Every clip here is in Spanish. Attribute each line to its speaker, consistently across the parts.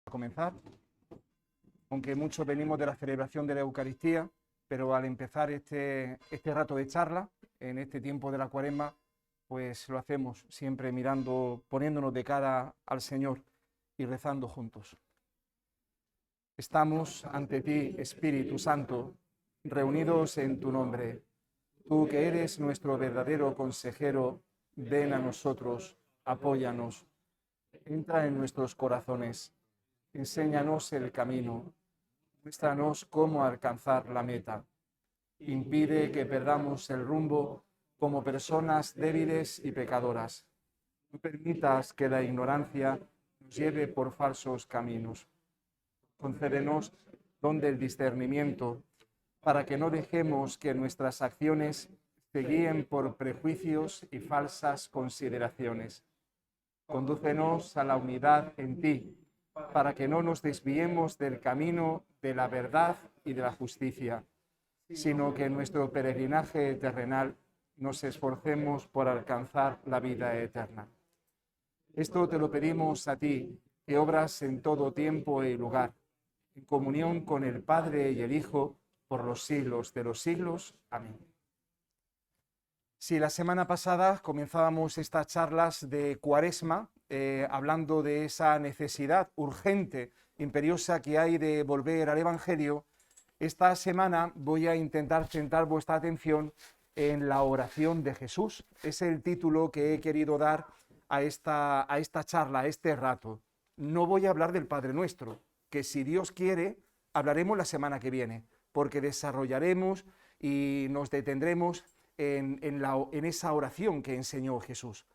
Speaker 1: Comenzar, aunque muchos venimos de la celebración de la Eucaristía, pero al empezar este rato de charla, en este tiempo de la Cuaresma, pues lo hacemos siempre mirando, poniéndonos de cara al Señor y rezando juntos. Estamos ante ti, Espíritu Santo, reunidos en tu nombre. Tú que eres nuestro verdadero consejero, ven a nosotros, apóyanos, entra en nuestros corazones. Enséñanos el camino, muéstranos cómo alcanzar la meta. Impide que perdamos el rumbo como personas débiles y pecadoras. No permitas que la ignorancia nos lleve por falsos caminos. Concédenos don del discernimiento, para que no dejemos que nuestras acciones se guíen por prejuicios y falsas consideraciones. Condúcenos a la unidad en ti, para que no nos desviemos del camino de la verdad y de la justicia, sino que en nuestro peregrinaje terrenal nos esforcemos por alcanzar la vida eterna. Esto te lo pedimos a ti, que obras en todo tiempo y lugar, en comunión con el Padre y el Hijo, por los siglos de los siglos. Amén. Sí, la semana pasada comenzábamos estas charlas de Cuaresma, hablando de esa necesidad urgente, imperiosa que hay de volver al Evangelio. Esta semana voy a intentar centrar vuestra atención en la oración de Jesús. Es el título que he querido dar a esta charla, a este rato. No voy a hablar del Padre Nuestro, que si Dios quiere, hablaremos la semana que viene, porque desarrollaremos y nos detendremos en esa oración que enseñó Jesús.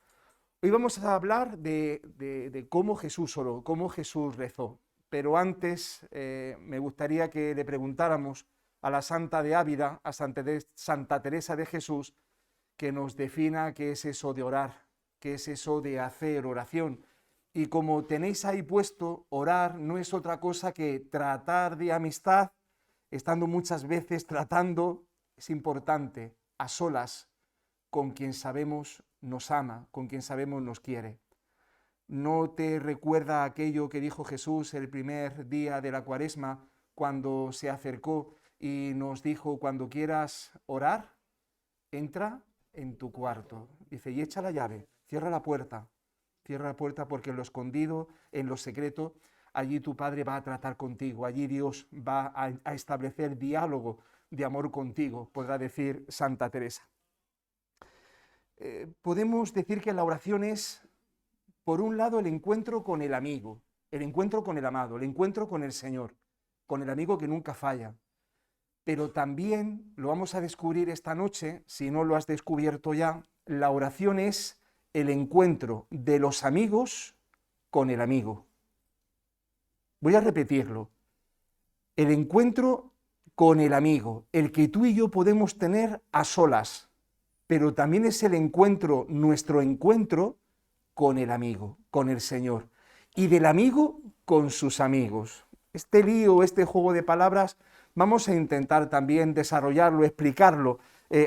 Speaker 1: Hoy vamos a hablar de cómo Jesús oró, cómo Jesús rezó. Pero antes me gustaría que le preguntáramos a la Santa de Ávila, a Santa Teresa de Jesús, que nos defina qué es eso de orar, qué es eso de hacer oración. Y como tenéis ahí puesto, orar no es otra cosa que tratar de amistad, estando muchas veces tratando, es importante, a solas, con quien sabemos nos ama, con quien sabemos nos quiere. ¿No te recuerda aquello que dijo Jesús el primer día de la Cuaresma, cuando se acercó y nos dijo: cuando quieras orar, entra en tu cuarto? Dice, y echa la llave, cierra la puerta porque en lo escondido, en lo secreto, allí tu Padre va a tratar contigo, allí Dios va a establecer diálogo de amor contigo, podrá decir Santa Teresa. Podemos decir que la oración es, por un lado, el encuentro con el amigo, el encuentro con el amado, el encuentro con el Señor, con el amigo que nunca falla. Pero también, lo vamos a descubrir esta noche, si no lo has descubierto ya, la oración es el encuentro de los amigos con el amigo. Voy a repetirlo. El encuentro con el amigo, el que tú y yo podemos tener a solas, pero también es el encuentro, nuestro encuentro con el amigo, con el Señor, y del amigo con sus amigos. Este lío, este juego de palabras, vamos a intentar también desarrollarlo, explicarlo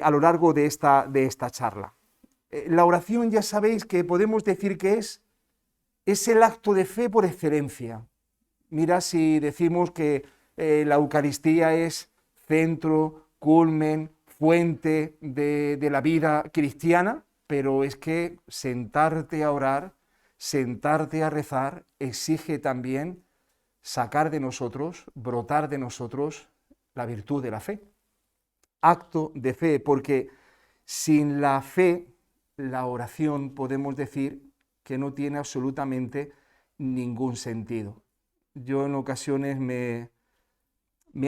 Speaker 1: a lo largo de esta charla. La oración, ya sabéis que podemos decir que es el acto de fe por excelencia. Mira, si decimos que la Eucaristía es centro, culmen, fuente de la vida cristiana, pero es que sentarte a orar, sentarte a rezar, exige también sacar de nosotros, brotar de nosotros la virtud de la fe. Acto de fe, porque sin la fe, la oración podemos decir que no tiene absolutamente ningún sentido. Yo en ocasiones me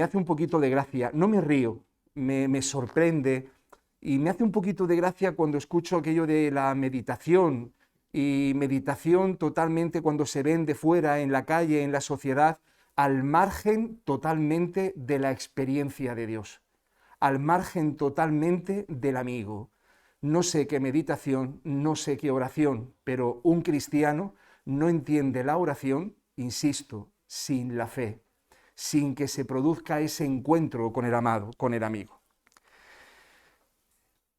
Speaker 1: hace un poquito de gracia, no me río, me sorprende y me hace un poquito de gracia cuando escucho aquello de la meditación, y meditación totalmente cuando se ven de fuera, en la calle, en la sociedad, al margen totalmente de la experiencia de Dios, al margen totalmente del amigo. No sé qué meditación, no sé qué oración, pero un cristiano no entiende la oración, insisto, sin la fe, sin que se produzca ese encuentro con el amado, con el amigo.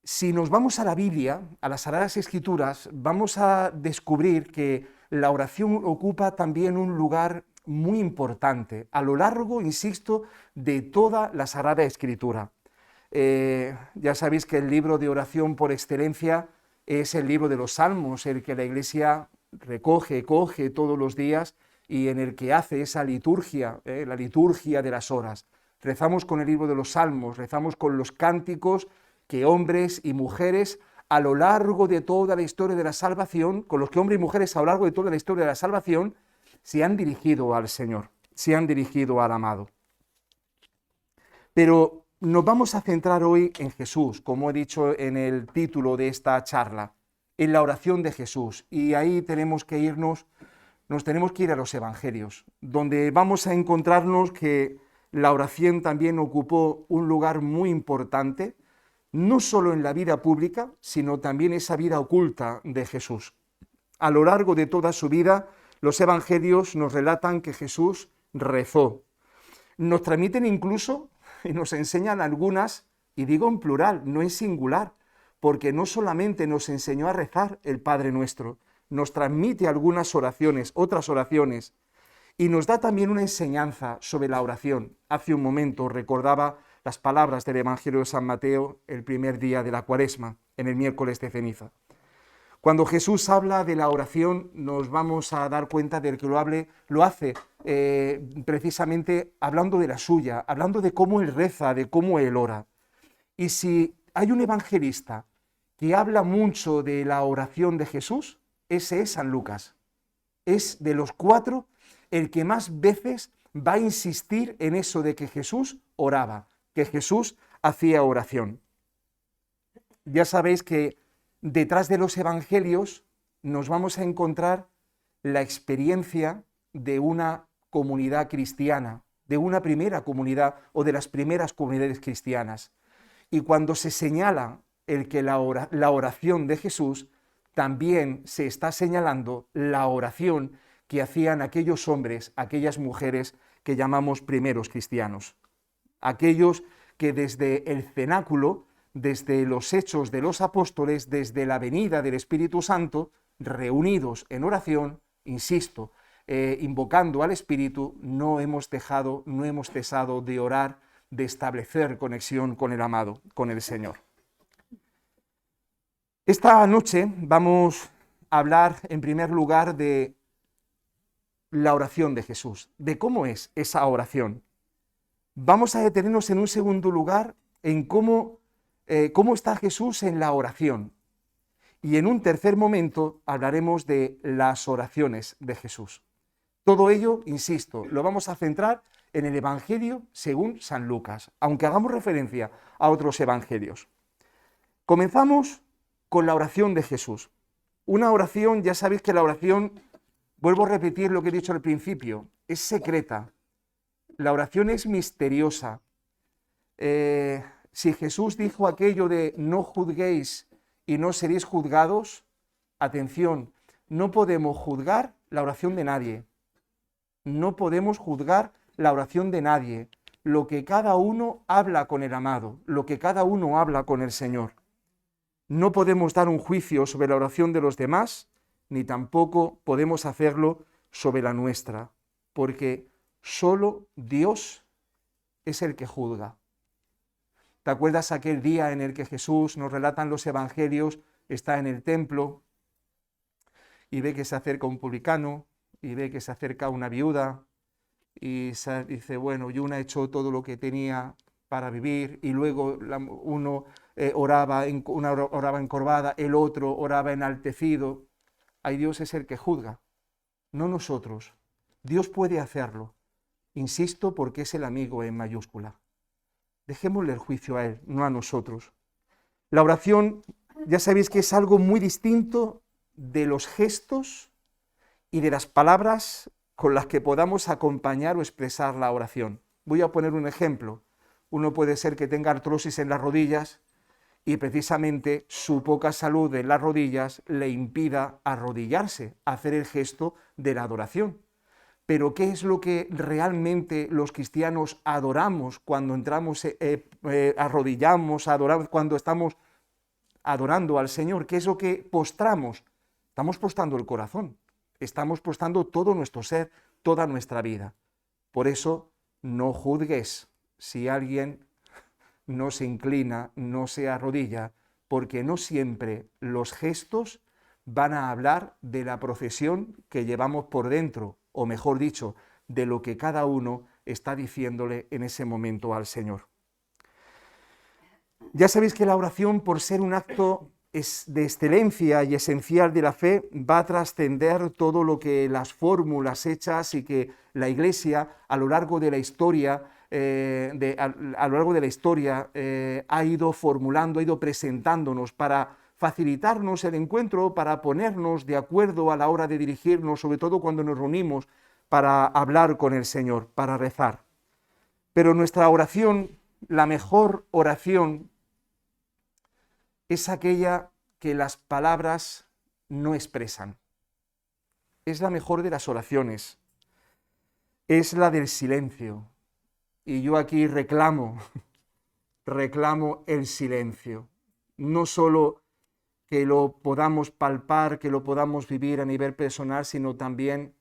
Speaker 1: Si nos vamos a la Biblia, a las Sagradas Escrituras, vamos a descubrir que la oración ocupa también un lugar muy importante a lo largo, insisto, de toda la Sagrada Escritura. Ya sabéis que el libro de oración por excelencia es el libro de los Salmos, el que la Iglesia coge todos los días y en el que hace esa liturgia, la liturgia de las horas. Rezamos con el libro de los Salmos, rezamos con los cánticos que hombres y mujeres a lo largo de toda la historia de la salvación, con los que hombres y mujeres a lo largo de toda la historia de la salvación se han dirigido al Señor, se han dirigido al amado. Pero nos vamos a centrar hoy en Jesús, como he dicho en el título de esta charla, en la oración de Jesús. Y ahí tenemos que irnos, nos tenemos que ir a los evangelios, donde vamos a encontrarnos que la oración también ocupó un lugar muy importante, no solo en la vida pública, sino también esa vida oculta de Jesús. A lo largo de toda su vida, los evangelios nos relatan que Jesús rezó. Nos transmiten incluso y nos enseñan algunas, y digo en plural, no en singular, porque no solamente nos enseñó a rezar el Padre Nuestro, nos transmite algunas oraciones, otras oraciones, y nos da también una enseñanza sobre la oración. Hace un momento recordaba las palabras del Evangelio de San Mateo el primer día de la Cuaresma, en el miércoles de ceniza. Cuando Jesús habla de la oración, nos vamos a dar cuenta de que lo hace precisamente hablando de la suya, hablando de cómo Él reza, de cómo Él ora. Y si hay un evangelista que habla mucho de la oración de Jesús, ese es San Lucas. Es de los 4 el que más veces va a insistir en eso de que Jesús oraba, que Jesús hacía oración. Ya sabéis que detrás de los evangelios nos vamos a encontrar la experiencia de una comunidad cristiana, de una primera comunidad o de las primeras comunidades cristianas. Y cuando se señala la oración de Jesús, también se está señalando la oración que hacían aquellos hombres, aquellas mujeres que llamamos primeros cristianos. Aquellos que desde el cenáculo, desde los hechos de los apóstoles, desde la venida del Espíritu Santo, reunidos en oración, insisto, invocando al Espíritu, no hemos cesado de orar, de establecer conexión con el amado, con el Señor. Esta noche vamos a hablar en primer lugar de la oración de Jesús, de cómo es esa oración. Vamos a detenernos en un segundo lugar en cómo está Jesús en la oración. Y en un tercer momento hablaremos de las oraciones de Jesús. Todo ello, insisto, lo vamos a centrar en el Evangelio según San Lucas, aunque hagamos referencia a otros evangelios. Comenzamos con la oración de Jesús. Una oración, ya sabéis que la oración, vuelvo a repetir lo que he dicho al principio, es secreta. La oración es misteriosa. Si Jesús dijo aquello de no juzguéis y no seréis juzgados, atención, no podemos juzgar la oración de nadie. No podemos juzgar la oración de nadie. Lo que cada uno habla con el amado, lo que cada uno habla con el Señor. No podemos dar un juicio sobre la oración de los demás, ni tampoco podemos hacerlo sobre la nuestra, porque solo Dios es el que juzga. ¿Te acuerdas aquel día en el que Jesús, nos relatan los evangelios, está en el templo y ve que se acerca un publicano y ve que se acerca una viuda y dice, bueno, yo una he hecho todo lo que tenía para vivir, y luego uno oraba encorvada, el otro oraba enaltecido? Ay, Dios es el que juzga, no nosotros. Dios puede hacerlo, insisto, porque es el amigo en mayúscula. Dejémosle el juicio a Él, no a nosotros. La oración, ya sabéis que es algo muy distinto de los gestos y de las palabras con las que podamos acompañar o expresar la oración. Voy a poner un ejemplo. Uno puede ser que tenga artrosis en las rodillas y precisamente su poca salud en las rodillas le impida arrodillarse, hacer el gesto de la adoración. Pero ¿qué es lo que realmente los cristianos adoramos cuando entramos, arrodillamos, adoramos, cuando estamos adorando al Señor? ¿Qué es lo que postramos? Estamos postrando el corazón, estamos postrando todo nuestro ser, toda nuestra vida. Por eso, no juzgues si alguien no se inclina, no se arrodilla, porque no siempre los gestos van a hablar de la profesión que llevamos por dentro, o mejor dicho, de lo que cada uno está diciéndole en ese momento al Señor. Ya sabéis que la oración, por ser un acto de excelencia y esencial de la fe, va a trascender todo lo que las fórmulas hechas y que la Iglesia a lo largo de la historia ha ido formulando, ha ido presentándonos para facilitarnos el encuentro, para ponernos de acuerdo a la hora de dirigirnos, sobre todo cuando nos reunimos para hablar con el Señor, para rezar. Pero nuestra oración, la mejor oración, es aquella que las palabras no expresan. Es la mejor de las oraciones. Es la del silencio. Y yo aquí reclamo el silencio. No solo que lo podamos palpar, que lo podamos vivir a nivel personal, sino también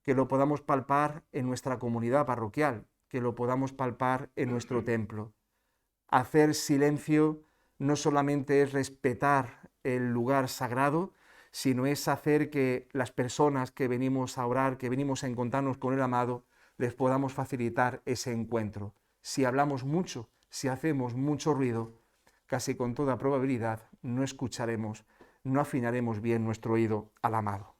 Speaker 1: que lo podamos palpar en nuestra comunidad parroquial, que lo podamos palpar en nuestro templo. Hacer silencio no solamente es respetar el lugar sagrado, sino es hacer que las personas que venimos a orar, que venimos a encontrarnos con el amado, les podamos facilitar ese encuentro. Si hablamos mucho, si hacemos mucho ruido, casi con toda probabilidad no escucharemos, no afinaremos bien nuestro oído al amado.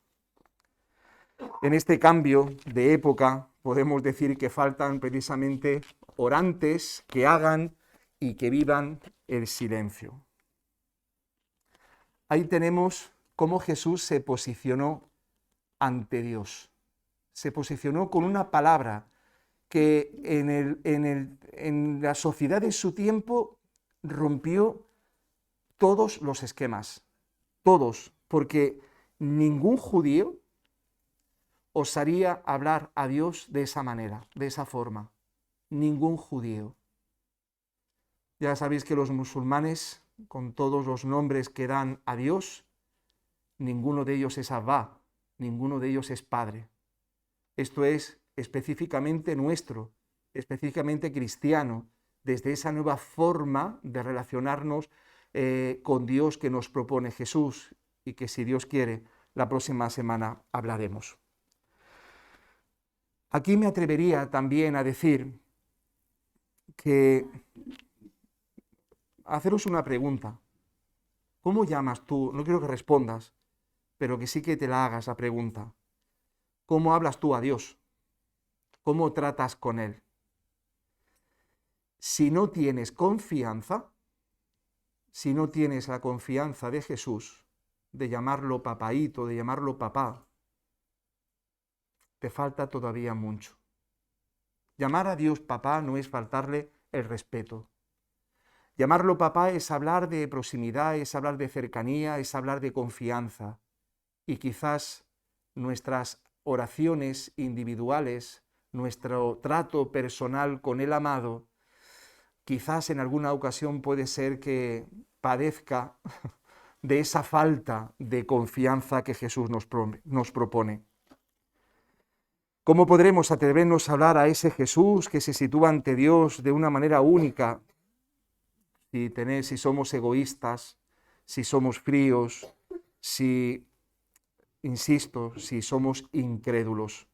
Speaker 1: En este cambio de época podemos decir que faltan precisamente orantes que hagan y que vivan el silencio. Ahí tenemos cómo Jesús se posicionó ante Dios. Se posicionó con una palabra que en la sociedad de su tiempo rompió todos los esquemas, todos, porque ningún judío osaría hablar a Dios de esa manera, de esa forma. Ningún judío. Ya sabéis que los musulmanes, con todos los nombres que dan a Dios, ninguno de ellos es Abba, ninguno de ellos es Padre. Esto es específicamente nuestro, específicamente cristiano, desde esa nueva forma de relacionarnos con Dios que nos propone Jesús y que, si Dios quiere, la próxima semana hablaremos. Aquí me atrevería también a decir que haceros una pregunta. ¿Cómo llamas tú? No quiero que respondas, pero que sí que te la hagas la pregunta. ¿Cómo hablas tú a Dios? ¿Cómo tratas con Él? Si no tienes confianza, si no tienes la confianza de Jesús, de llamarlo papaíto, de llamarlo papá, te falta todavía mucho. Llamar a Dios papá no es faltarle el respeto. Llamarlo papá es hablar de proximidad, es hablar de cercanía, es hablar de confianza. Y quizás nuestras oraciones individuales, nuestro trato personal con el amado, quizás en alguna ocasión puede ser que padezca de esa falta de confianza que Jesús nos propone. ¿Cómo podremos atrevernos a hablar a ese Jesús que se sitúa ante Dios de una manera única si somos egoístas, si somos fríos, si somos incrédulos?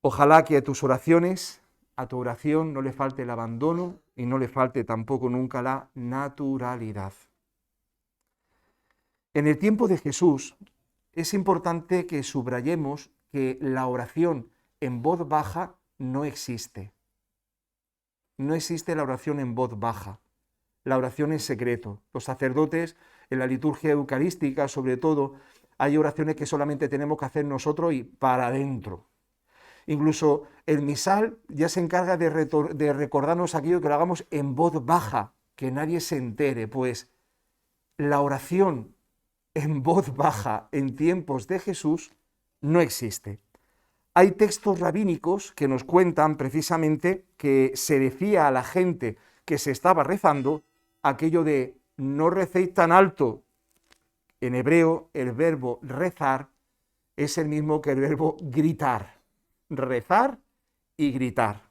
Speaker 1: Ojalá que a tus oraciones, a tu oración no le falte el abandono y no le falte tampoco nunca la naturalidad. En el tiempo de Jesús es importante que subrayemos que la oración en voz baja no existe. No existe la oración en voz baja. La oración en secreto. Los sacerdotes, en la liturgia eucarística, sobre todo, hay oraciones que solamente tenemos que hacer nosotros y para adentro. Incluso el misal ya se encarga de recordarnos aquello que lo hagamos en voz baja, que nadie se entere, pues la oración en voz baja en tiempos de Jesús no existe. Hay textos rabínicos que nos cuentan precisamente que se decía a la gente que se estaba rezando aquello de no recéis tan alto. En hebreo el verbo rezar es el mismo que el verbo gritar, rezar y gritar.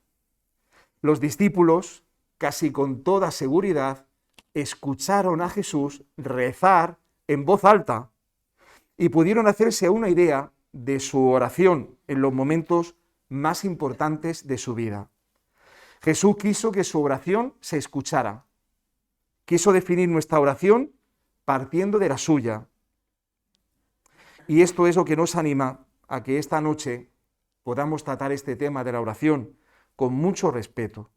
Speaker 1: Los discípulos, casi con toda seguridad, escucharon a Jesús rezar en voz alta y pudieron hacerse una idea de su oración en los momentos más importantes de su vida. Jesús quiso que su oración se escuchara. Quiso definir nuestra oración partiendo de la suya. Y esto es lo que nos anima a que esta noche podamos tratar este tema de la oración con mucho respeto.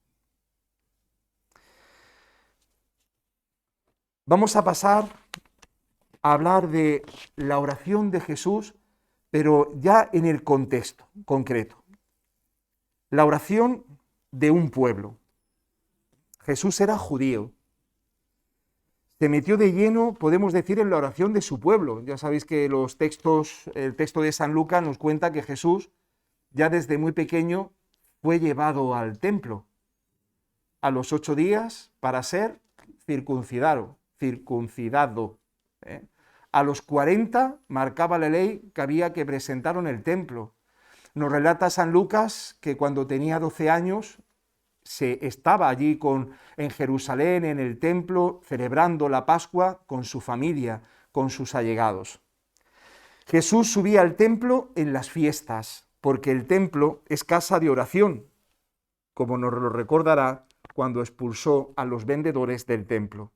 Speaker 1: Vamos a pasar a hablar de la oración de Jesús, pero ya en el contexto concreto. La oración de un pueblo. Jesús era judío. Se metió de lleno, podemos decir, en la oración de su pueblo. Ya sabéis que el texto de San Lucas nos cuenta que Jesús, ya desde muy pequeño, fue llevado al templo a los 8 días para ser circuncidado. A los 40 marcaba la ley que había que presentarlo en el templo. Nos relata San Lucas que cuando tenía 12 años se estaba allí en Jerusalén, en el templo, celebrando la Pascua con su familia, con sus allegados. Jesús subía al templo en las fiestas, porque el templo es casa de oración, como nos lo recordará cuando expulsó a los vendedores del templo.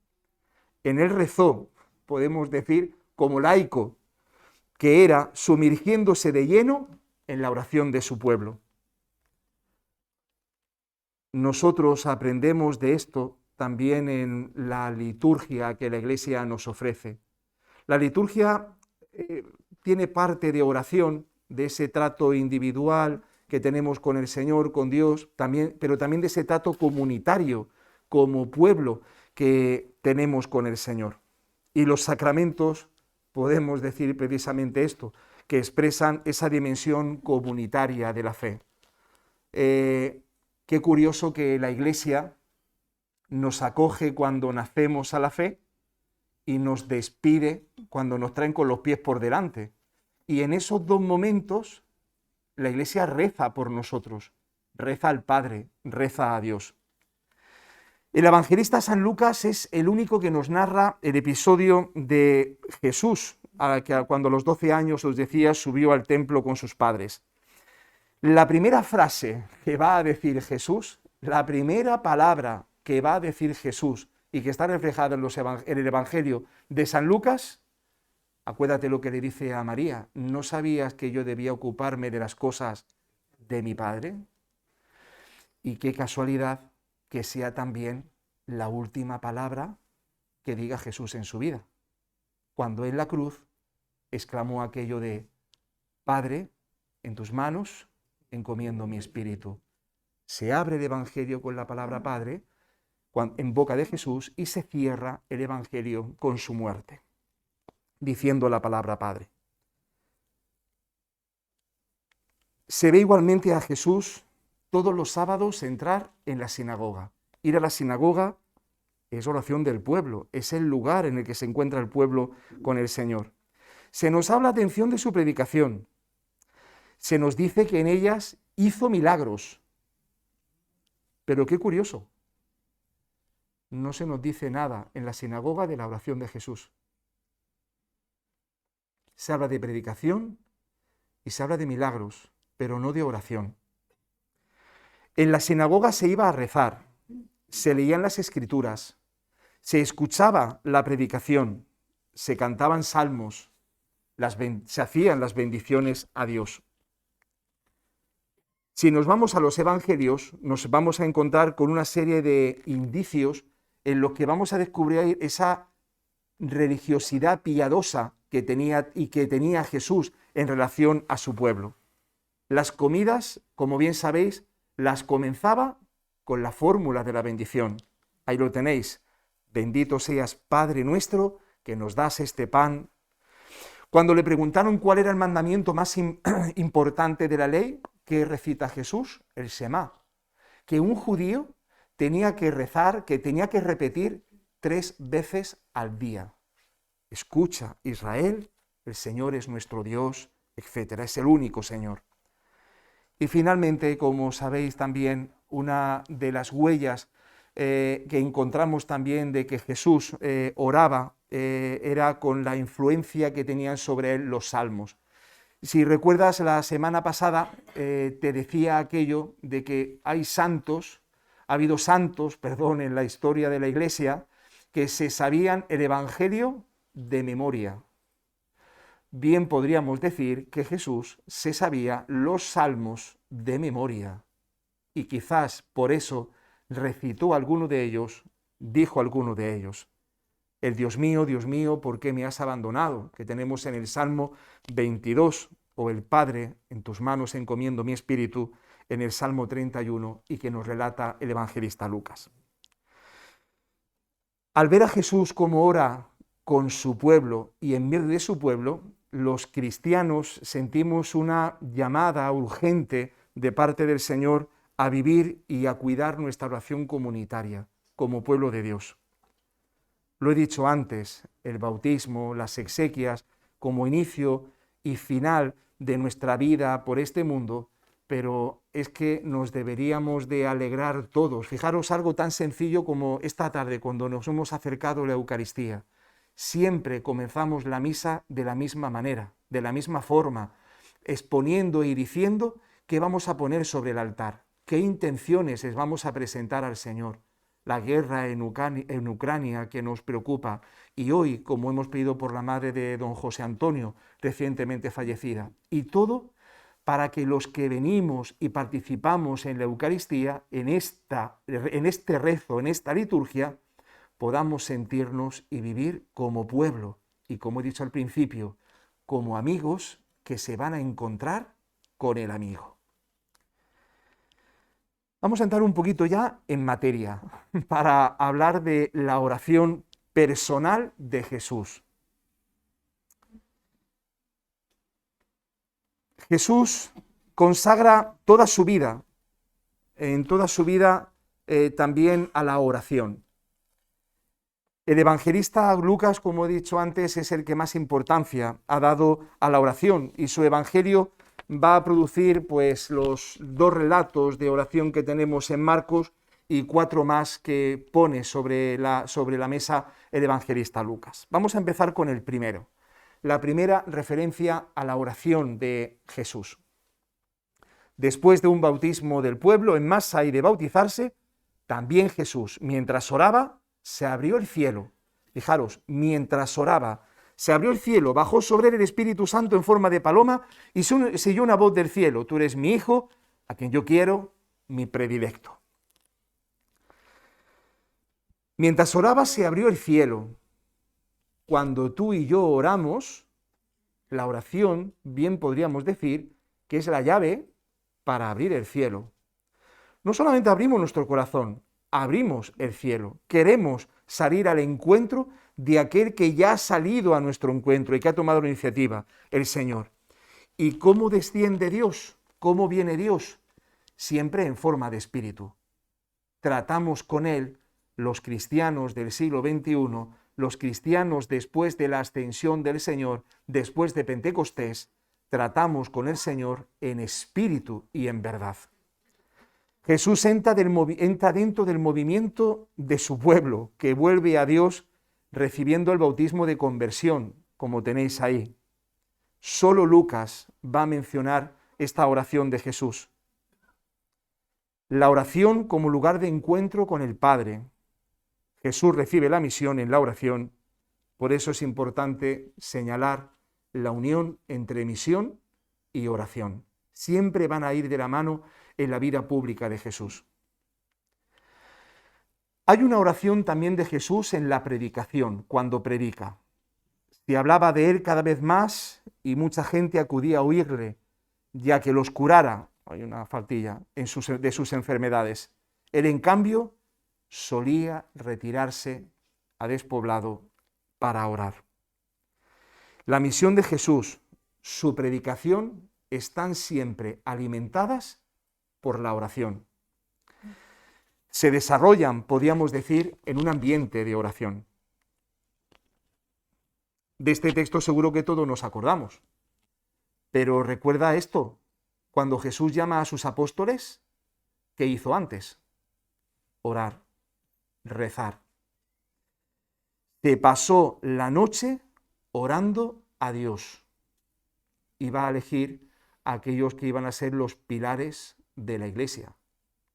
Speaker 1: En él rezó, podemos decir, como laico, que era sumergiéndose de lleno en la oración de su pueblo. Nosotros aprendemos de esto también en la liturgia que la Iglesia nos ofrece. La liturgia tiene parte de oración, de ese trato individual que tenemos con el Señor, con Dios, pero también de ese trato comunitario, como pueblo que tenemos con el Señor. Y los sacramentos, podemos decir precisamente esto, que expresan esa dimensión comunitaria de la fe. Qué curioso que la Iglesia nos acoge cuando nacemos a la fe y nos despide cuando nos traen con los pies por delante. Y en esos dos momentos la Iglesia reza por nosotros, reza al Padre, reza a Dios. El evangelista San Lucas es el único que nos narra el episodio de Jesús, que cuando a los 12 años, os decía, subió al templo con sus padres. La primera frase que va a decir Jesús, la primera palabra que va a decir Jesús y que está reflejada en el Evangelio de San Lucas, acuérdate lo que le dice a María, ¿no sabías que yo debía ocuparme de las cosas de mi Padre? Y qué casualidad que sea también la última palabra que diga Jesús en su vida, cuando en la cruz exclamó aquello de, Padre, en tus manos encomiendo mi espíritu. Se abre el Evangelio con la palabra Padre en boca de Jesús y se cierra el Evangelio con su muerte, diciendo la palabra Padre. Se ve igualmente a Jesús todos los sábados entrar en la sinagoga. Ir a la sinagoga es oración del pueblo, es el lugar en el que se encuentra el pueblo con el Señor. Se nos habla, atención, de su predicación. Se nos dice que en ellas hizo milagros. Pero qué curioso, no se nos dice nada en la sinagoga de la oración de Jesús. Se habla de predicación y se habla de milagros, pero no de oración. En la sinagoga se iba a rezar, se leían las Escrituras, se escuchaba la predicación, se cantaban salmos, se hacían las bendiciones a Dios. Si nos vamos a los evangelios, nos vamos a encontrar con una serie de indicios en los que vamos a descubrir esa religiosidad piadosa que tenía Jesús en relación a su pueblo. Las comidas, como bien sabéis, las comenzaba con la fórmula de la bendición. Ahí lo tenéis. Bendito seas, Padre nuestro, que nos das este pan. Cuando le preguntaron cuál era el mandamiento más importante de la ley, ¿qué recita Jesús? El Shema, que un judío tenía que rezar, que tenía que repetir 3 veces al día. Escucha, Israel, el Señor es nuestro Dios, etc. Es el único Señor. Y finalmente, como sabéis también, una de las huellas que encontramos también de que Jesús oraba era con la influencia que tenían sobre él los salmos. Si recuerdas, la semana pasada te decía aquello de que ha habido santos, en la historia de la Iglesia, que se sabían el Evangelio de memoria. Bien podríamos decir que Jesús se sabía los salmos de memoria y quizás por eso recitó alguno de ellos, dijo alguno de ellos. El Dios mío, ¿por qué me has abandonado? Que tenemos en el Salmo 22, o el Padre, en tus manos encomiendo mi espíritu, en el Salmo 31, y que nos relata el evangelista Lucas. Al ver a Jesús cómo ora con su pueblo y en medio de su pueblo, los cristianos sentimos una llamada urgente de parte del Señor a vivir y a cuidar nuestra oración comunitaria como pueblo de Dios. Lo he dicho antes, el bautismo, las exequias, como inicio y final de nuestra vida por este mundo, pero es que nos deberíamos de alegrar todos. Fijaros algo tan sencillo como esta tarde, cuando nos hemos acercado a la Eucaristía. Siempre comenzamos la misa de la misma manera, de la misma forma, exponiendo y diciendo qué vamos a poner sobre el altar, qué intenciones les vamos a presentar al Señor. La guerra en Ucrania que nos preocupa, y hoy, como hemos pedido por la madre de don José Antonio, recientemente fallecida, y todo para que los que venimos y participamos en la Eucaristía, en este rezo, en esta liturgia, podamos sentirnos y vivir como pueblo, y como he dicho al principio, como amigos que se van a encontrar con el amigo. Vamos a entrar un poquito ya en materia para hablar de la oración personal de Jesús. Jesús consagra toda su vida, también a la oración. El evangelista Lucas, como he dicho antes, es el que más importancia ha dado a la oración, y su evangelio va a producir pues los 2 relatos de oración que tenemos en Marcos y 4 más que pone sobre la mesa el evangelista Lucas. Vamos a empezar con el primero. La primera referencia a la oración de Jesús. Después de un bautismo del pueblo en masa y de bautizarse, también Jesús, mientras oraba, se abrió el cielo. Fijaros, mientras oraba, se abrió el cielo, bajó sobre él el Espíritu Santo en forma de paloma y se oyó una voz del cielo: tú eres mi Hijo, a quien yo quiero, mi predilecto. Mientras oraba se abrió el cielo. Cuando tú y yo oramos, la oración, bien podríamos decir, que es la llave para abrir el cielo. No solamente abrimos nuestro corazón, abrimos el cielo. Queremos salir al encuentro de aquel que ya ha salido a nuestro encuentro y que ha tomado la iniciativa, el Señor. ¿Y cómo desciende Dios? ¿Cómo viene Dios? Siempre en forma de espíritu. Tratamos con Él, los cristianos del siglo XXI, los cristianos después de la ascensión del Señor, después de Pentecostés, tratamos con el Señor en espíritu y en verdad. Jesús entra dentro del movimiento de su pueblo, que vuelve a Dios recibiendo el bautismo de conversión, como tenéis ahí. Solo Lucas va a mencionar esta oración de Jesús. La oración como lugar de encuentro con el Padre. Jesús recibe la misión en la oración, por eso es importante señalar la unión entre misión y oración. Siempre van a ir de la mano en la vida pública de Jesús. Hay una oración también de Jesús en la predicación, cuando predica. Se hablaba de él cada vez más y mucha gente acudía a oírle, ya que los curara, hay una faltilla, de sus enfermedades. Él, en cambio, solía retirarse a despoblado para orar. La misión de Jesús, su predicación, están siempre alimentadas por la oración. Se desarrollan, podríamos decir, en un ambiente de oración. De este texto seguro que todos nos acordamos. Pero recuerda esto, cuando Jesús llama a sus apóstoles, ¿qué hizo antes? Orar, rezar. Se pasó la noche orando a Dios. Iba a elegir a aquellos que iban a ser los pilares de la iglesia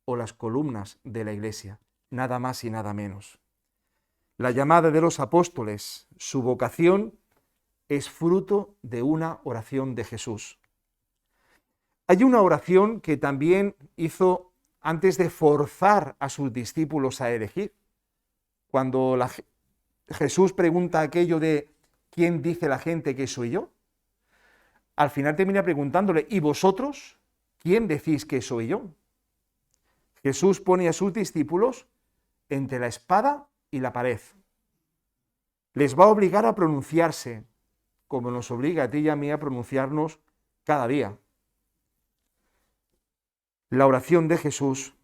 Speaker 1: o las columnas de la iglesia, nada más y nada menos. La llamada de los apóstoles, su vocación, es fruto de una oración de Jesús. Hay una oración que también hizo antes de forzar a sus discípulos a elegir. Cuando Jesús pregunta aquello de ¿quién dice la gente que soy yo? Al final termina preguntándole, ¿y vosotros? ¿Quién decís que soy yo? Jesús pone a sus discípulos entre la espada y la pared. Les va a obligar a pronunciarse, como nos obliga a ti y a mí a pronunciarnos cada día. La oración de Jesús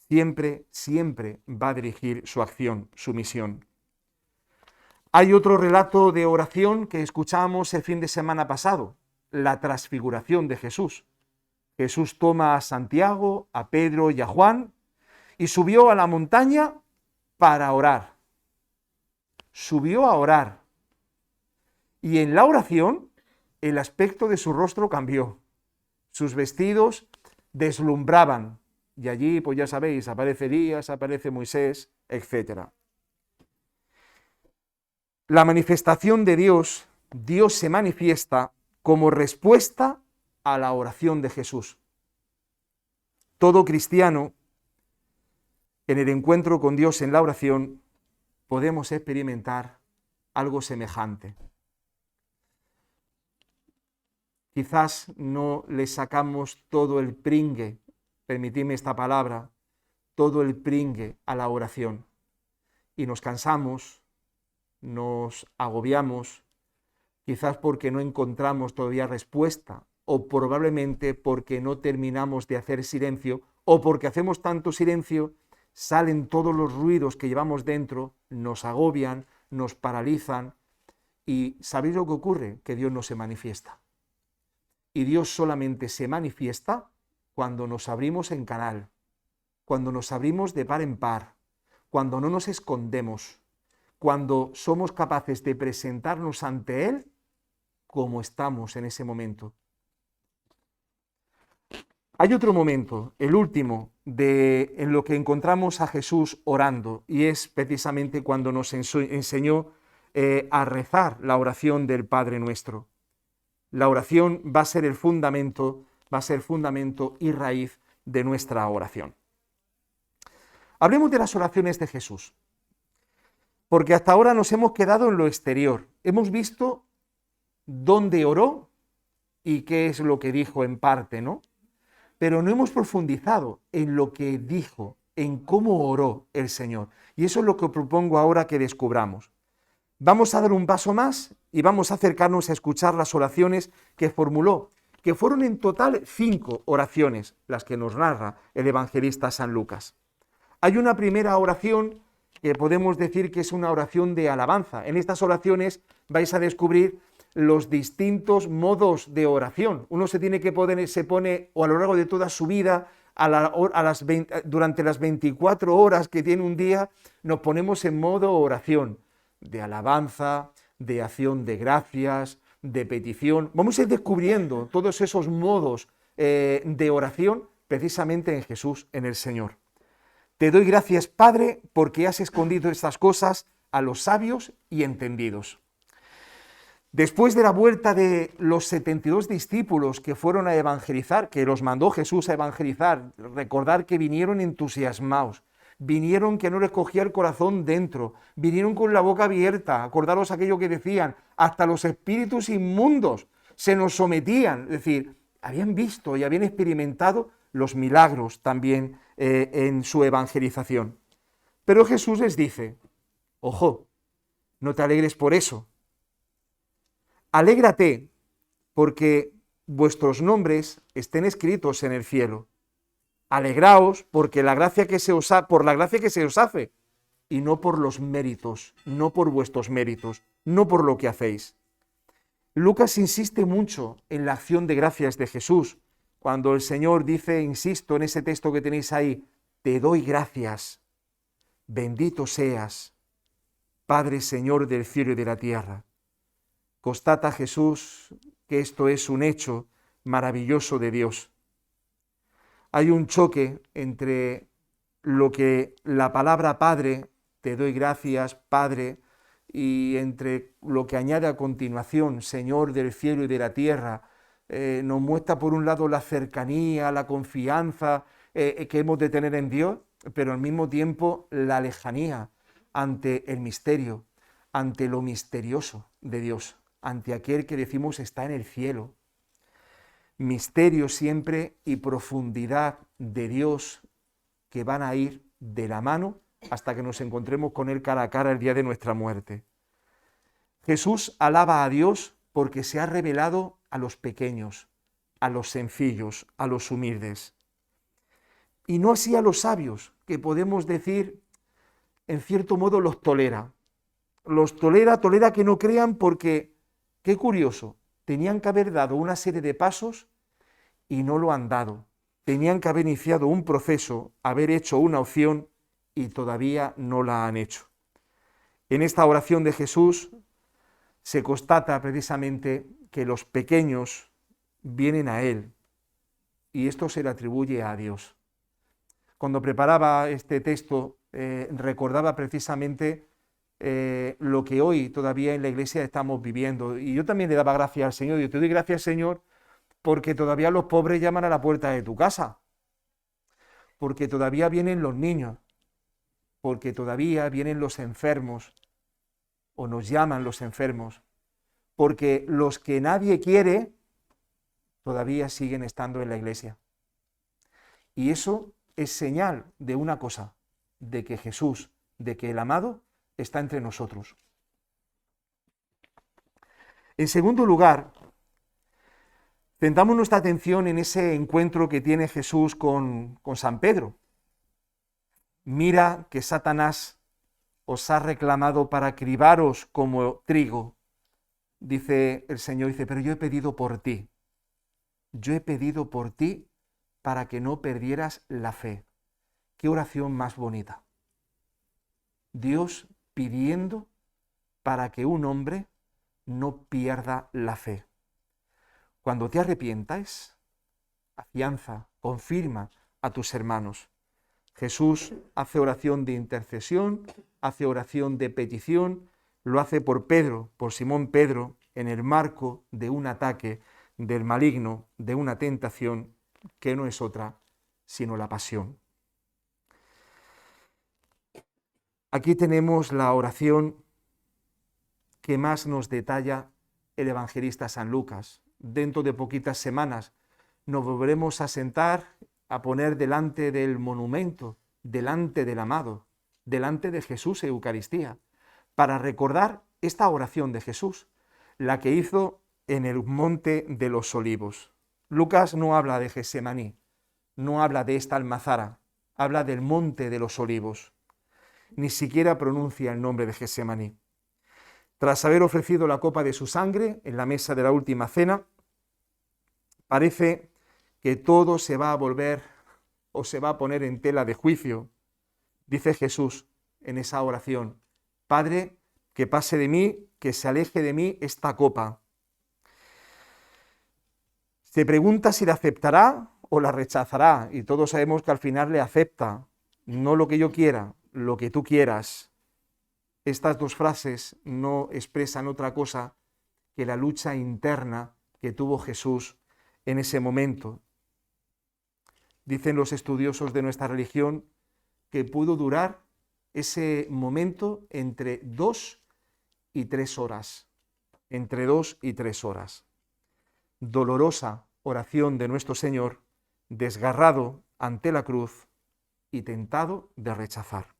Speaker 1: siempre va a dirigir su acción, su misión. Hay otro relato de oración que escuchamos el fin de semana pasado, la transfiguración de Jesús. Jesús toma a Santiago, a Pedro y a Juan y subió a la montaña para orar. Subió a orar. Y en la oración el aspecto de su rostro cambió. Sus vestidos deslumbraban. Y allí, pues ya sabéis, aparece Elías, aparece Moisés, etc. La manifestación de Dios, Dios se manifiesta como respuesta a la oración de Jesús. Todo cristiano, en el encuentro con Dios en la oración, podemos experimentar algo semejante. Quizás no le sacamos todo el pringue, permitidme esta palabra, todo el pringue a la oración. Y nos cansamos, nos agobiamos, quizás porque no encontramos todavía respuesta, o probablemente porque no terminamos de hacer silencio, o porque hacemos tanto silencio, salen todos los ruidos que llevamos dentro, nos agobian, nos paralizan, y ¿sabéis lo que ocurre? Que Dios no se manifiesta. Y Dios solamente se manifiesta cuando nos abrimos en canal, cuando nos abrimos de par en par, cuando no nos escondemos, cuando somos capaces de presentarnos ante Él como estamos en ese momento. Hay otro momento, el último, en lo que encontramos a Jesús orando, y es precisamente cuando nos enseñó a rezar la oración del Padre Nuestro. La oración va a ser el fundamento, y raíz de nuestra oración. Hablemos de las oraciones de Jesús, porque hasta ahora nos hemos quedado en lo exterior. Hemos visto dónde oró y qué es lo que dijo en parte, ¿no? Pero no hemos profundizado en lo que dijo, en cómo oró el Señor. Y eso es lo que propongo ahora que descubramos. Vamos a dar un paso más y vamos a acercarnos a escuchar las oraciones que formuló, que fueron en total 5 oraciones, las que nos narra el evangelista San Lucas. Hay una primera oración que podemos decir que es una oración de alabanza. En estas oraciones vais a descubrir los distintos modos de oración. Uno se pone, o a lo largo de toda su vida, durante las 24 horas que tiene un día, nos ponemos en modo oración, de alabanza, de acción de gracias, de petición. Vamos a ir descubriendo todos esos modos de oración precisamente en Jesús, en el Señor. Te doy gracias, Padre, porque has escondido estas cosas a los sabios y entendidos. Después de la vuelta de los 72 discípulos que fueron a evangelizar, que los mandó Jesús a evangelizar, recordar que vinieron entusiasmados, vinieron que no les cogía el corazón dentro, vinieron con la boca abierta, acordaros aquello que decían, hasta los espíritus inmundos se nos sometían, es decir, habían visto y habían experimentado los milagros también en su evangelización. Pero Jesús les dice, ojo, no te alegres por eso, alégrate porque vuestros nombres estén escritos en el cielo. Alegraos porque por la gracia que se os hace, y no por los méritos, no por vuestros méritos, no por lo que hacéis. Lucas insiste mucho en la acción de gracias de Jesús. Cuando el Señor dice, insisto en ese texto que tenéis ahí, te doy gracias, bendito seas, Padre Señor del cielo y de la tierra. Constata Jesús que esto es un hecho maravilloso de Dios. Hay un choque entre lo que la palabra Padre, te doy gracias, Padre, y entre lo que añade a continuación, Señor del cielo y de la tierra, nos muestra por un lado la cercanía, la confianza que hemos de tener en Dios, pero al mismo tiempo la lejanía ante el misterio, ante lo misterioso de Dios, ante aquel que decimos está en el cielo. Misterio siempre y profundidad de Dios que van a ir de la mano hasta que nos encontremos con Él cara a cara el día de nuestra muerte. Jesús alaba a Dios porque se ha revelado a los pequeños, a los sencillos, a los humildes. Y no así a los sabios, que podemos decir, en cierto modo, los tolera. Los tolera que no crean porque, qué curioso, tenían que haber dado una serie de pasos y no lo han dado. Tenían que haber iniciado un proceso, haber hecho una opción y todavía no la han hecho. En esta oración de Jesús se constata precisamente que los pequeños vienen a Él y esto se le atribuye a Dios. Cuando preparaba este texto recordaba precisamente lo que hoy todavía en la iglesia estamos viviendo y yo también le daba gracias al Señor. Yo te doy gracias, Señor, porque todavía los pobres llaman a la puerta de tu casa, porque todavía vienen los niños, porque todavía vienen los enfermos, o nos llaman los enfermos, porque los que nadie quiere todavía siguen estando en la iglesia. Y eso es señal de una cosa, de que Jesús, de que el amado está entre nosotros. En segundo lugar, centramos nuestra atención en ese encuentro que tiene Jesús con San Pedro. Mira que Satanás os ha reclamado para cribaros como trigo. Dice el Señor, pero yo he pedido por ti. Yo he pedido por ti para que no perdieras la fe. Qué oración más bonita. Dios pidiendo para que un hombre no pierda la fe. Cuando te arrepientas, afianza, confirma a tus hermanos. Jesús hace oración de intercesión, hace oración de petición, lo hace por Pedro, por Simón Pedro, en el marco de un ataque del maligno, de una tentación que no es otra sino la pasión. Aquí tenemos la oración que más nos detalla el evangelista San Lucas. Dentro de poquitas semanas nos volveremos a sentar, a poner delante del monumento, delante del amado, delante de Jesús en Eucaristía, para recordar esta oración de Jesús, la que hizo en el monte de los olivos. Lucas no habla de Getsemaní, no habla de esta almazara, habla del monte de los olivos. Ni siquiera pronuncia el nombre de Getsemaní. Tras haber ofrecido la copa de su sangre en la mesa de la última cena, parece que todo se va a volver o se va a poner en tela de juicio. Dice Jesús en esa oración, Padre, que pase de mí, que se aleje de mí esta copa. Se pregunta si la aceptará o la rechazará, y todos sabemos que al final le acepta, no lo que yo quiera, lo que tú quieras. Estas dos frases no expresan otra cosa que la lucha interna que tuvo Jesús en ese momento. Dicen los estudiosos de nuestra religión que pudo durar ese momento entre 2 y 3 horas. Entre 2 y 3 horas. Dolorosa oración de nuestro Señor, desgarrado ante la cruz y tentado de rechazar.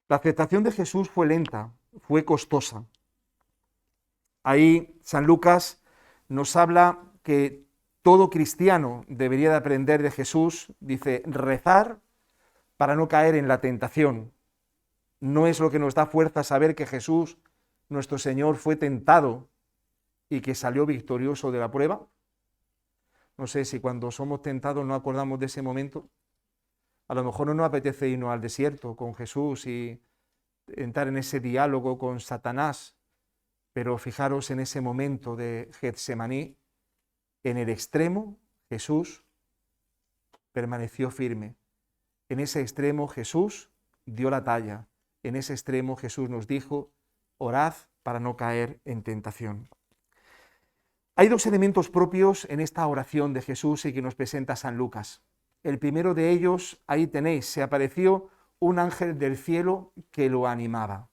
Speaker 1: La aceptación de Jesús fue lenta, fue costosa. Ahí San Lucas nos habla que todo cristiano debería de aprender de Jesús, dice, rezar para no caer en la tentación. No es lo que nos da fuerza saber que Jesús, nuestro Señor, fue tentado y que salió victorioso de la prueba. No sé si cuando somos tentados no acordamos de ese momento. A lo mejor no nos apetece irnos al desierto con Jesús y entrar en ese diálogo con Satanás, pero fijaros en ese momento de Getsemaní, en el extremo Jesús permaneció firme. En ese extremo Jesús dio la talla. En ese extremo Jesús nos dijo, orad para no caer en tentación. Hay dos elementos propios en esta oración de Jesús y que nos presenta San Lucas. El primero de ellos, ahí tenéis, se apareció un ángel del cielo que lo animaba.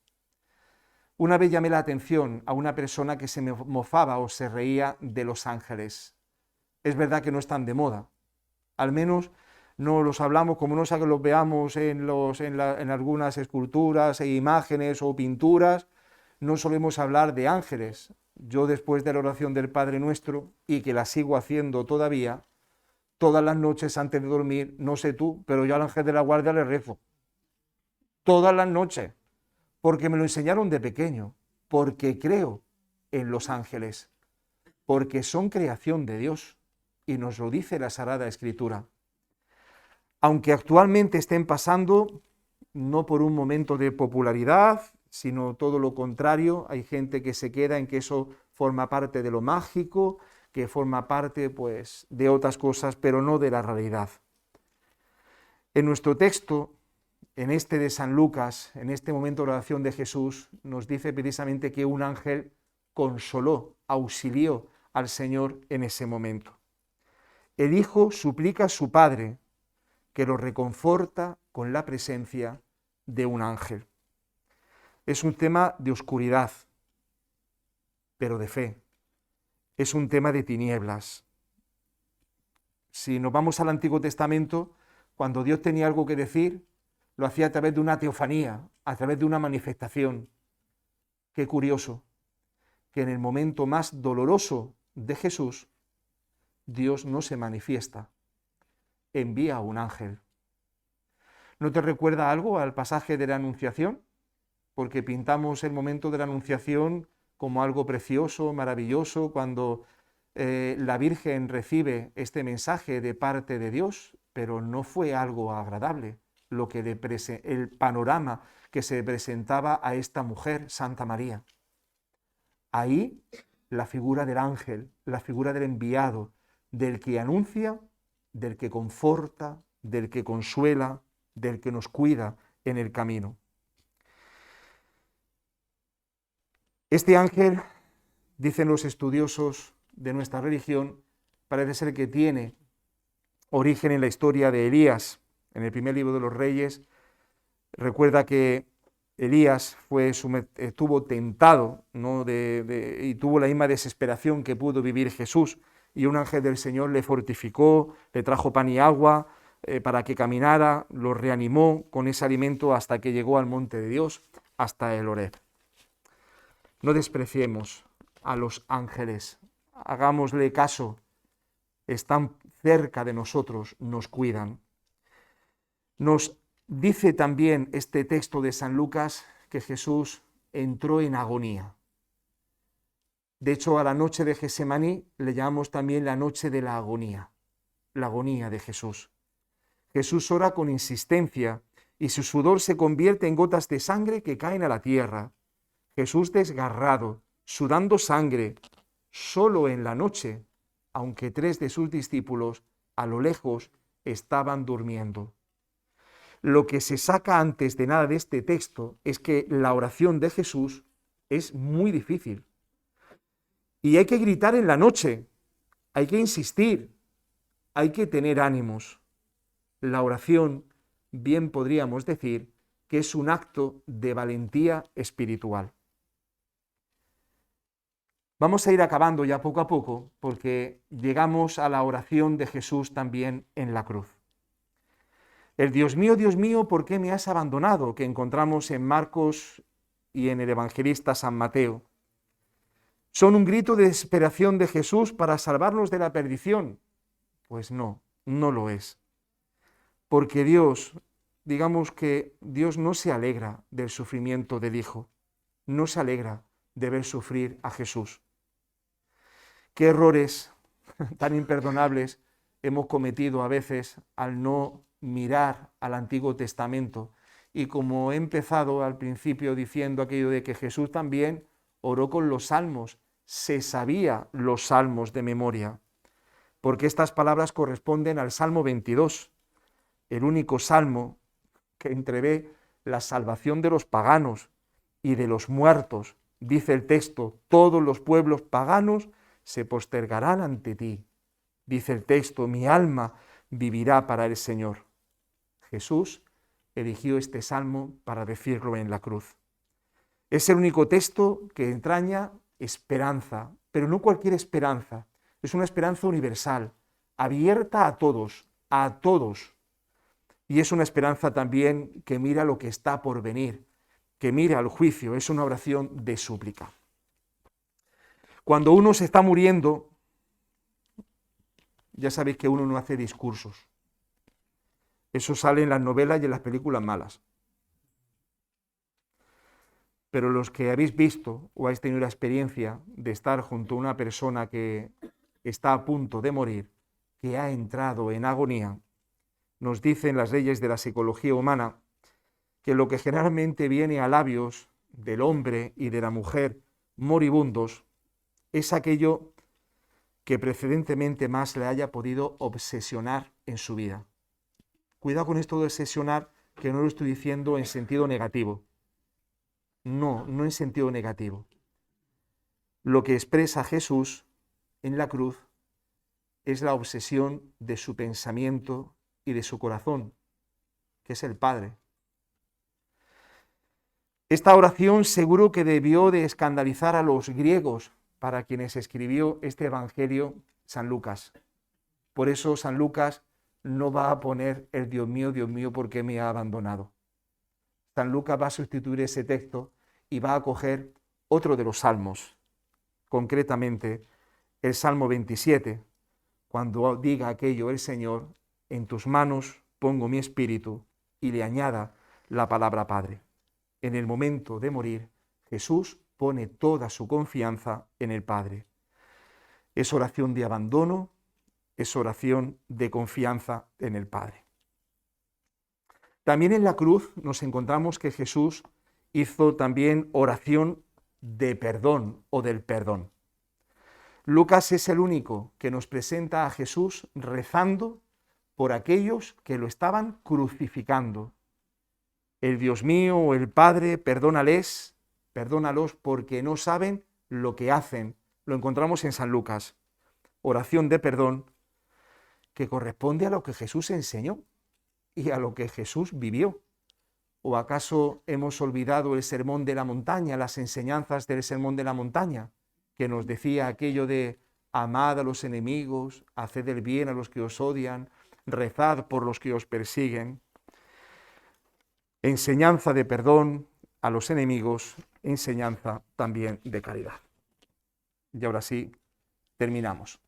Speaker 1: Una vez llamé la atención a una persona que se mofaba o se reía de los ángeles. Es verdad que no están de moda, al menos no los hablamos, como no es que los veamos en algunas esculturas e imágenes o pinturas, no solemos hablar de ángeles. Yo después de la oración del Padre Nuestro, y que la sigo haciendo todavía, todas las noches antes de dormir, no sé tú, pero yo al ángel de la guardia le rezo. Todas las noches, porque me lo enseñaron de pequeño, porque creo en los ángeles, porque son creación de Dios, y nos lo dice la Sagrada Escritura. Aunque actualmente estén pasando, no por un momento de popularidad, sino todo lo contrario, hay gente que se queda en que eso forma parte de lo mágico, que forma parte pues de otras cosas, pero no de la realidad. En nuestro texto, en este de San Lucas, en este momento de oración de Jesús, nos dice precisamente que un ángel consoló, auxilió al Señor en ese momento. El Hijo suplica a su Padre, que lo reconforta con la presencia de un ángel. Es un tema de oscuridad, pero de fe. Es un tema de tinieblas. Si nos vamos al Antiguo Testamento, cuando Dios tenía algo que decir, lo hacía a través de una teofanía, a través de una manifestación. Qué curioso, que en el momento más doloroso de Jesús, Dios no se manifiesta, envía a un ángel. ¿No te recuerda algo al pasaje de la Anunciación? Porque pintamos el momento de la Anunciación como algo precioso, maravilloso, cuando la Virgen recibe este mensaje de parte de Dios, pero no fue algo agradable el panorama que se presentaba a esta mujer, Santa María. Ahí la figura del ángel, la figura del enviado, del que anuncia, del que conforta, del que consuela, del que nos cuida en el camino. Este ángel, dicen los estudiosos de nuestra religión, parece ser que tiene origen en la historia de Elías. En el primer libro de los Reyes, recuerda que Elías estuvo tentado, ¿no? y tuvo la misma desesperación que pudo vivir Jesús, y un ángel del Señor le fortificó, le trajo pan y agua para que caminara, lo reanimó con ese alimento hasta que llegó al monte de Dios, hasta el Horeb. No despreciemos a los ángeles, hagámosle caso, están cerca de nosotros, nos cuidan. Nos dice también este texto de San Lucas que Jesús entró en agonía. De hecho, a la noche de Getsemaní le llamamos también la noche de la agonía de Jesús. Jesús ora con insistencia y su sudor se convierte en gotas de sangre que caen a la tierra. Jesús desgarrado, sudando sangre, solo en la noche, aunque 3 de sus discípulos a lo lejos estaban durmiendo. Lo que se saca antes de nada de este texto es que la oración de Jesús es muy difícil. Y hay que gritar en la noche, hay que insistir, hay que tener ánimos. La oración, bien podríamos decir, que es un acto de valentía espiritual. Vamos a ir acabando ya poco a poco, porque llegamos a la oración de Jesús también en la cruz. El Dios mío, ¿por qué me has abandonado?, que encontramos en Marcos y en el evangelista San Mateo. ¿Son un grito de desesperación de Jesús para salvarnos de la perdición? Pues no, no lo es. Porque Dios digamos que Dios no se alegra del sufrimiento del Hijo, no se alegra de ver sufrir a Jesús. ¿Qué errores tan imperdonables hemos cometido a veces al no mirar al Antiguo Testamento? Y como he empezado al principio diciendo aquello de que Jesús también oró con los salmos, se sabía los salmos de memoria, porque estas palabras corresponden al Salmo 22, el único salmo que entrevé la salvación de los paganos y de los muertos. Dice el texto, todos los pueblos paganos se postergarán ante ti. Dice el texto, mi alma vivirá para el Señor. Jesús eligió este salmo para decirlo en la cruz. Es el único texto que entraña esperanza, pero no cualquier esperanza. Es una esperanza universal, abierta a todos, a todos. Y es una esperanza también que mira lo que está por venir, que mira al juicio. Es una oración de súplica. Cuando uno se está muriendo, ya sabéis que uno no hace discursos. Eso sale en las novelas y en las películas malas. Pero los que habéis visto o habéis tenido la experiencia de estar junto a una persona que está a punto de morir, que ha entrado en agonía, nos dicen las leyes de la psicología humana que lo que generalmente viene a labios del hombre y de la mujer moribundos es aquello que precedentemente más le haya podido obsesionar en su vida. Cuidado con esto de obsesionar, que no lo estoy diciendo en sentido negativo. No en sentido negativo. Lo que expresa Jesús en la cruz es la obsesión de su pensamiento y de su corazón, que es el Padre. Esta oración seguro que debió de escandalizar a los griegos, para quienes escribió este Evangelio San Lucas. Por eso San Lucas no va a poner el Dios mío, ¿por qué me ha abandonado? San Lucas va a sustituir ese texto y va a coger otro de los salmos, concretamente el Salmo 27, cuando diga aquello el Señor, en tus manos pongo mi espíritu, y le añada la palabra Padre. En el momento de morir, Jesús pone toda su confianza en el Padre. Es oración de abandono, es oración de confianza en el Padre. También en la cruz nos encontramos que Jesús hizo también oración de perdón o del perdón. Lucas es el único que nos presenta a Jesús rezando por aquellos que lo estaban crucificando. El Dios mío o el Padre, perdónalos porque no saben lo que hacen. Lo encontramos en San Lucas. Oración de perdón que corresponde a lo que Jesús enseñó y a lo que Jesús vivió. ¿O acaso hemos olvidado el sermón de la montaña, las enseñanzas del sermón de la montaña, que nos decía aquello de amad a los enemigos, haced el bien a los que os odian, rezad por los que os persiguen? Enseñanza de perdón a los enemigos, enseñanza también de caridad. Y ahora sí, terminamos.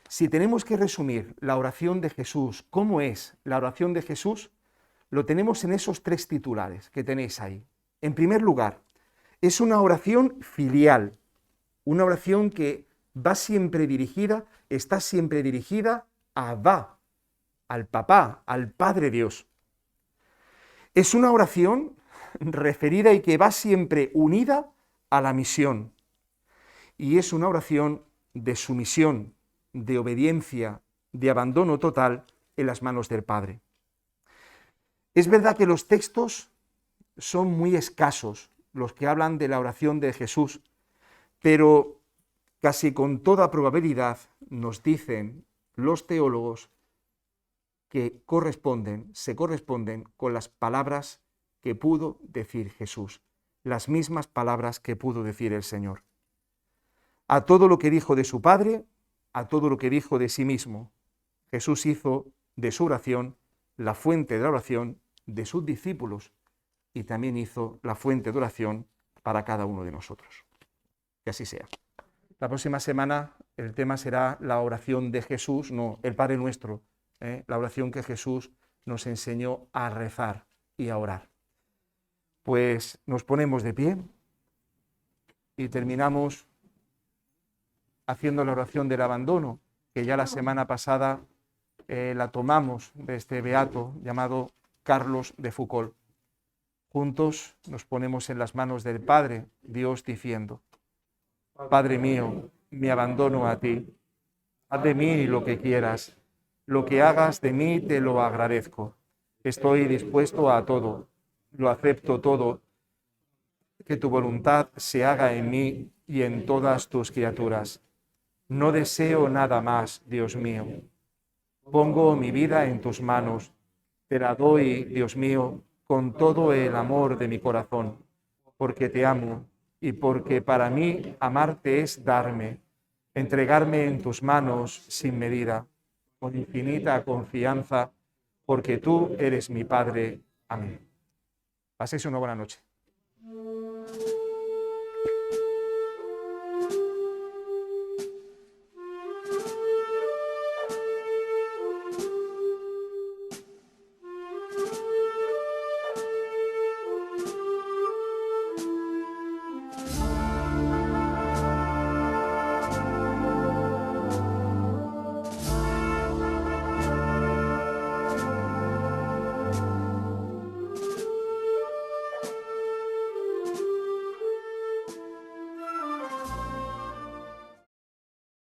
Speaker 1: Si tenemos que resumir la oración de Jesús, ¿cómo es la oración de Jesús? Lo tenemos en esos 3 titulares que tenéis ahí. En primer lugar, es una oración filial, una oración que está siempre dirigida a Abba, al Papá, al Padre Dios. Es una oración referida y que va siempre unida a la misión. Y es una oración de sumisión, de obediencia, de abandono total en las manos del Padre. Es verdad que los textos son muy escasos, los que hablan de la oración de Jesús, pero casi con toda probabilidad nos dicen los teólogos que se corresponden con las palabras que pudo decir Jesús, las mismas palabras que pudo decir el Señor. A todo lo que dijo de su Padre, a todo lo que dijo de sí mismo, Jesús hizo de su oración la fuente de la oración de sus discípulos y también hizo la fuente de oración para cada uno de nosotros. Que así sea. La próxima semana el tema será la oración de Jesús, no el Padre Nuestro, la oración que Jesús nos enseñó a rezar y a orar. Pues nos ponemos de pie y terminamos haciendo la oración del abandono, que ya la semana pasada la tomamos de este beato llamado Carlos de Foucauld. Juntos nos ponemos en las manos del Padre, Dios diciendo: Padre mío, me abandono a ti. Haz de mí lo que quieras. Lo que hagas de mí te lo agradezco. Estoy dispuesto a todo. Lo acepto todo. Que tu voluntad se haga en mí y en todas tus criaturas. No deseo nada más, Dios mío. Pongo mi vida en tus manos. Te la doy, Dios mío, con todo el amor de mi corazón, porque te amo y porque para mí amarte es darme, entregarme en tus manos sin medida, con infinita confianza, porque tú eres mi Padre. Amén. Paséis una buena noche.